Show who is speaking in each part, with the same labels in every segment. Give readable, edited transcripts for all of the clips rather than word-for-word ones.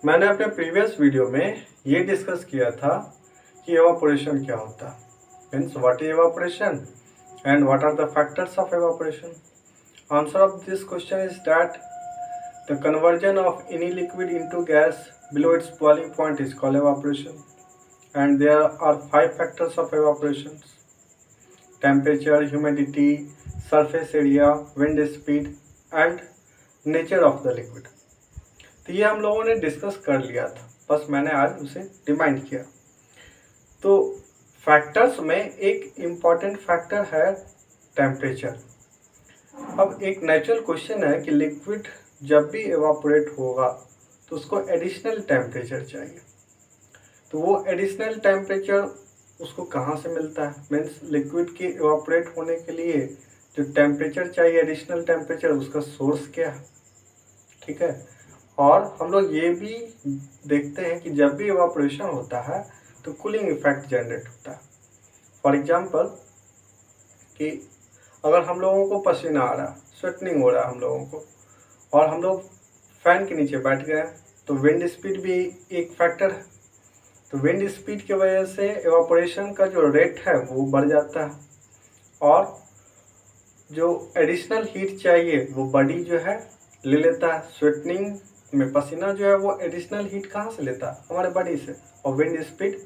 Speaker 1: मैंने अपने previous video में ये डिस्कस किया था कि एवापोरेशन क्या होता है, means what is evaporation and what are the factors of evaporation. Answer of this question is that the conversion of any liquid into gas below its boiling point is called evaporation, and there are 5 factors of evaporation: temperature, humidity, surface area, wind speed and nature of the liquid. तो ये हम लोगों ने discuss कर लिया था, बस मैंने आज उसे रिमाइंड किया. तो फैक्टर्स में एक इम्पॉर्टेंट फैक्टर है टेम्परेचर. अब एक नेचुरल क्वेश्चन है कि लिक्विड जब भी एवापोरेट होगा तो उसको एडिशनल टेम्परेचर चाहिए. तो वो एडिशनल टेम्परेचर उसको कहाँ से मिलता है, मीन्स लिक्विड के एवापोरेट होने के लिए जो टेम्परेचर चाहिए एडिशनल टेम्परेचर, उसका सोर्स क्या है. ठीक है. और हम लोग ये भी देखते हैं कि जब भी एवापोरेशन होता है तो कूलिंग इफेक्ट जनरेट होता है. फॉर एग्जांपल कि अगर हम लोगों को पसीना आ रहा, स्वेटनिंग हो रहा है हम लोगों को, और हम लोग फैन के नीचे बैठ गए तो विंड स्पीड भी एक फैक्टर है. तो विंड स्पीड की वजह से एवापोरेशन का जो रेट है वो बढ़ जाता है, और जो एडिशनल हीट चाहिए वो बॉडी जो है ले लेता है. स्वेटनिंग में पसीना जो है वो एडिशनल हीट कहाँ से लेता है, हमारे बॉडी से, और विंड स्पीड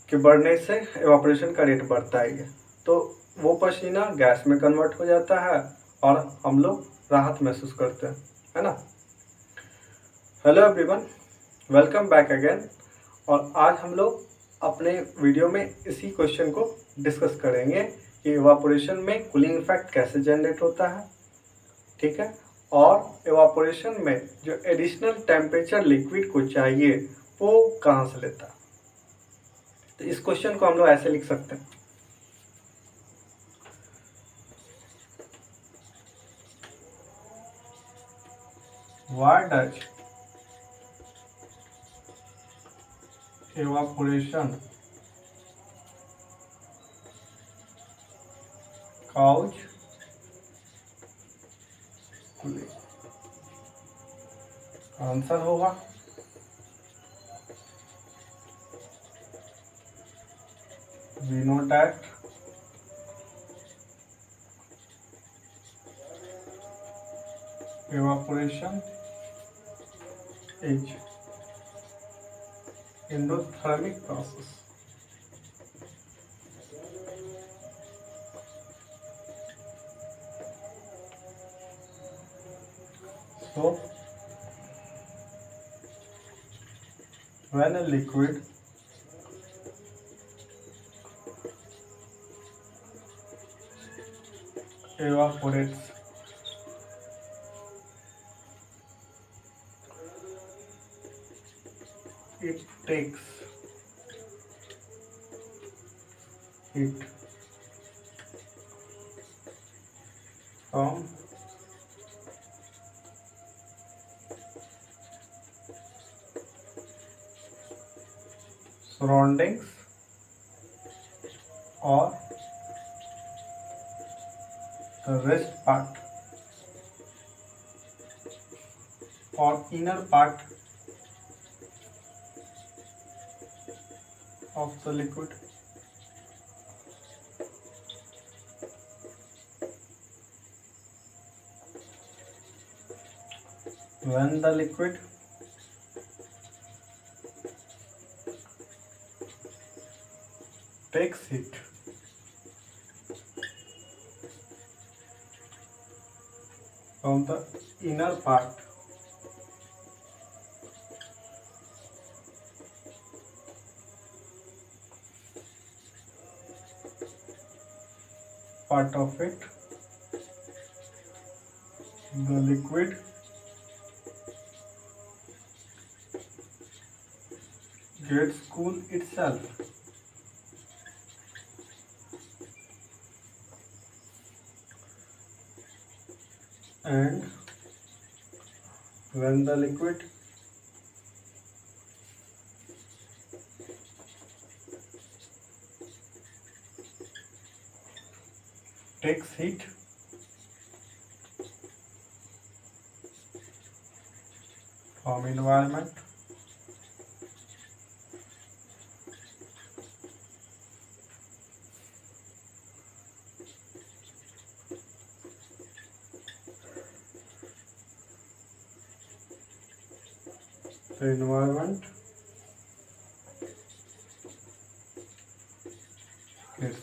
Speaker 1: के बढ़ने से एवापोरेशन का रेट बढ़ता है. तो वो पसीना गैस में कन्वर्ट हो जाता है और हम लोग राहत महसूस करते हैं, है ना. Hello everyone, welcome back again. और आज हम लोग अपने वीडियो में इसी क्वेश्चन को डिस्कस करेंगे कि एवापोरेशन में कूलिंग इफेक्ट कैसे जनरेट होता है. ठीक है. और एवापोरेशन में जो एडिशनल टेम्परेचर लिक्विड को चाहिए वो कहाँ से लेता है. तो इस क्वेश्चन को हम लोग ऐसे लिख सकते हैं: why does evaporation cause cooling. Answer होगा we know that evaporation is endothermic process. So when a liquid evaporates, it takes heat from surroundings or the rest part or inner part of the liquid. When the liquid takes heat from the inner part of it, the liquid gets cool itself. And when the liquid takes heat, from environment. The environment is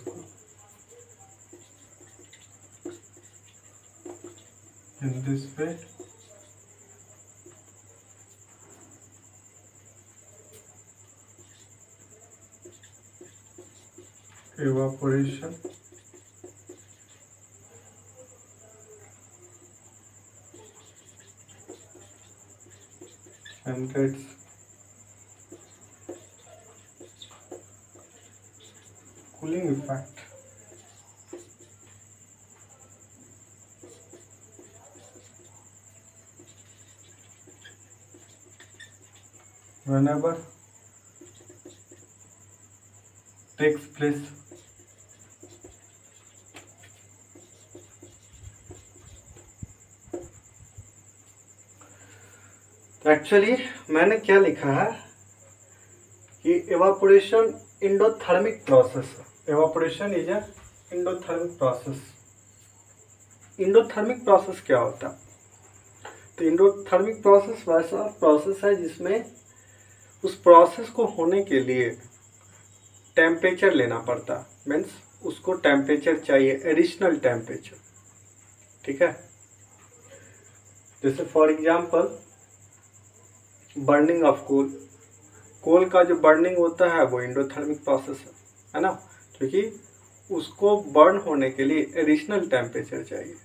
Speaker 1: in this way. Evaporation and its cooling effect. Whenever takes place actually मैंने क्या लिखा है कि evaporation endothermic process. Evaporation is a endothermic process. Endothermic process क्या होता है? तो endothermic process वैसा प्रोसेस है जिसमें उस प्रोसेस को होने के लिए टेम्परेचर लेना पड़ता, मीन्स उसको टेम्परेचर चाहिए, एडिशनल टेम्परेचर। ठीक है, जैसे for example burning of coal. Coal का जो बर्निंग होता है वो इंडोथर्मिक प्रोसेस है ना, क्योंकि उसको बर्न होने के लिए एडिशनल टेम्परेचर चाहिए,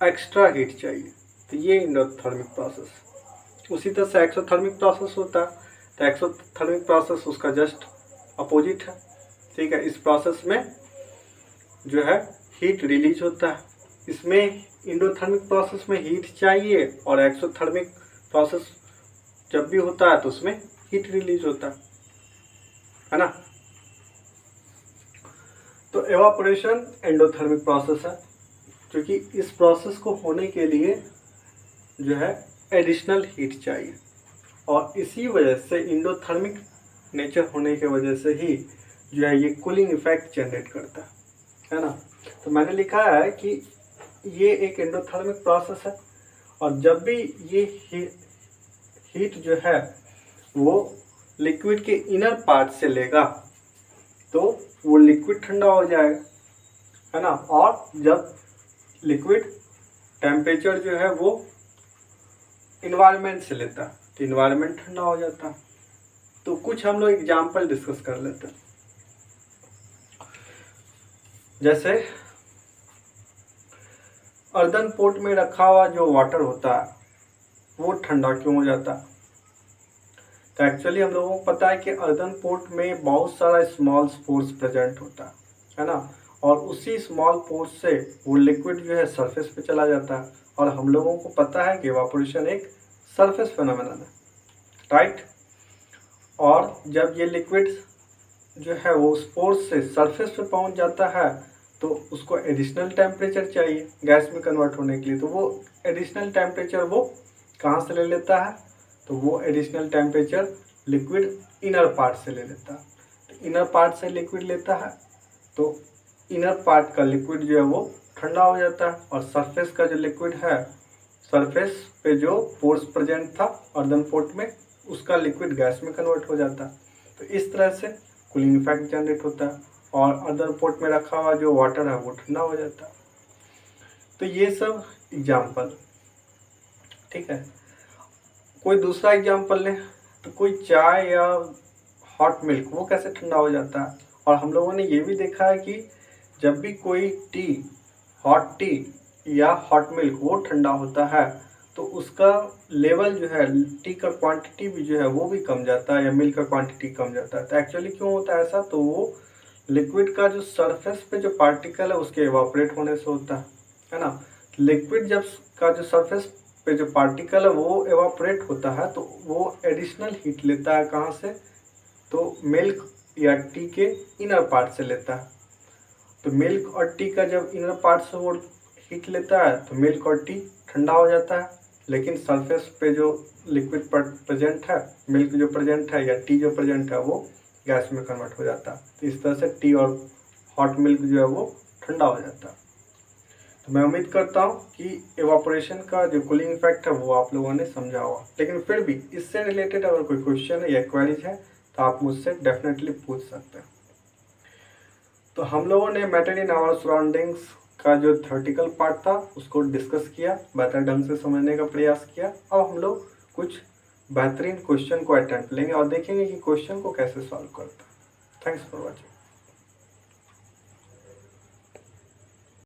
Speaker 1: एक्स्ट्रा हीट चाहिए, तो ये इंडोथर्मिक प्रोसेस। उसी तरह से एक्सोथर्मिक प्रोसेस होता है, तो एक्सोथर्मिक प्रोसेस उसका जस्ट अपोजिट है। ठीक है, इस प्रोसेस में जो है हीट रिलीज होता है। इसमें इंडोथर्मिक प्रोसेस में हीट चाहिए और एक्सोथर्मिक प्रोसेस जब भी होता है तो उसमें हीट रिलीज होता है ना। तो एवापोरेशन एंडोथर्मिक प्रोसेस है, क्योंकि इस प्रोसेस को होने के लिए जो है एडिशनल हीट चाहिए, और इसी वजह से इंडोथर्मिक नेचर होने के वजह से ही जो है ये कूलिंग इफेक्ट जनरेट करता है ना। तो मैंने लिखा है कि ये एक एंडोथर्मिक प्रोसेस है, और जब भी ये हीट जो है वो लिक्विड के इनर पार्ट से लेगा तो वो लिक्विड ठंडा हो जाएगा, है ना। और जब लिक्विड टेम्परेचर जो है वो इन्वायरमेंट से लेता है तो इन्वायरमेंट ठंडा हो जाता है। तो कुछ हम लोग एग्जाम्पल डिस्कस कर लेते हैं। जैसे अर्दन पोट में रखा हुआ जो वाटर होता है वो ठंडा क्यों हो जाता है? तो एक्चुअली हम लोगों को पता है कि अर्दन पोट में बहुत सारा स्मॉल पोर्स प्रेजेंट होता है ना, और उसी स्मॉल पोर्स से वो लिक्विड जो है सरफेस पे चला जाता है, और हम लोगों को पता है कि इवापोरेशन एक सरफेस फेनोमेनन है, राइट। और जब ये लिक्विड जो है वो उस पोर्स से सरफेस पे पहुंच जाता है तो उसको एडिशनल टेम्परेचर चाहिए गैस में कन्वर्ट होने के लिए। तो वो एडिशनल टेम्परेचर वो कहाँ से ले लेता है? तो वो additional temperature liquid inner part से ले लेता है। तो इनर पार्ट से लिक्विड लेता है तो इनर पार्ट का लिक्विड जो है वो ठंडा हो जाता है, और सरफेस का जो लिक्विड है, सरफेस पे जो पोर्स प्रेजेंट था अर्दन पोट में, उसका लिक्विड गैस में कन्वर्ट हो जाता है। तो इस तरह से कूलिंग इफेक्ट जनरेट होता है, और अर्दन पोट में रखा हुआ जो वाटर है वो ठंडा हो जाता है। तो ये सब एग्जाम्पल, ठीक है। कोई दूसरा एग्जाम्पल लें तो कोई चाय या हॉट मिल्क वो कैसे ठंडा हो जाता है? और हम लोगों ने ये भी देखा है कि जब भी कोई टी, हॉट टी या हॉट मिल्क वो ठंडा होता है तो उसका लेवल जो है, टी का क्वांटिटी भी जो है वो भी कम जाता है, या मिल्क का क्वांटिटी कम जाता है। तो एक्चुअली क्यों होता है ऐसा? तो वो लिक्विड का जो सरफेस पे जो पार्टिकल है उसके इवापोरेट होने से होता है ना। लिक्विड जब का जो सरफेस पे जो पार्टिकल है वो इवापोरेट होता है तो वो एडिशनल हीट लेता है कहाँ से? तो मिल्क या टी के इनर पार्ट से लेता है। तो मिल्क और टी का जब इनर पार्ट से वो हीट लेता है तो मिल्क और टी ठंडा हो जाता है, लेकिन सरफेस पे जो लिक्विड प्रेजेंट है, मिल्क जो प्रेजेंट है या टी जो प्रेजेंट है वो गैस में कन्वर्ट हो जाता है। तो इस तरह से टी और हॉट मिल्क जो है वो ठंडा हो जाता है। तो मैं उम्मीद करता हूँ कि एवापोरेशन का जो कूलिंग इफेक्ट है वो आप लोगों ने समझा होगा। लेकिन फिर भी इससे रिलेटेड अगर कोई क्वेश्चन है या क्वेरीज है तो आप मुझसे डेफिनेटली पूछ सकते हैं। तो हम लोगों ने मैटर इन आवर सराउंडिंग्स का जो थ्योरेटिकल पार्ट था उसको डिस्कस किया, बेहतर ढंग से समझने का प्रयास किया। अब हम लोग कुछ बेहतरीन क्वेश्चन को अटेम्प्ट लेंगे और देखेंगे कि क्वेश्चन को कैसे सॉल्व करता है। Thanks for watching.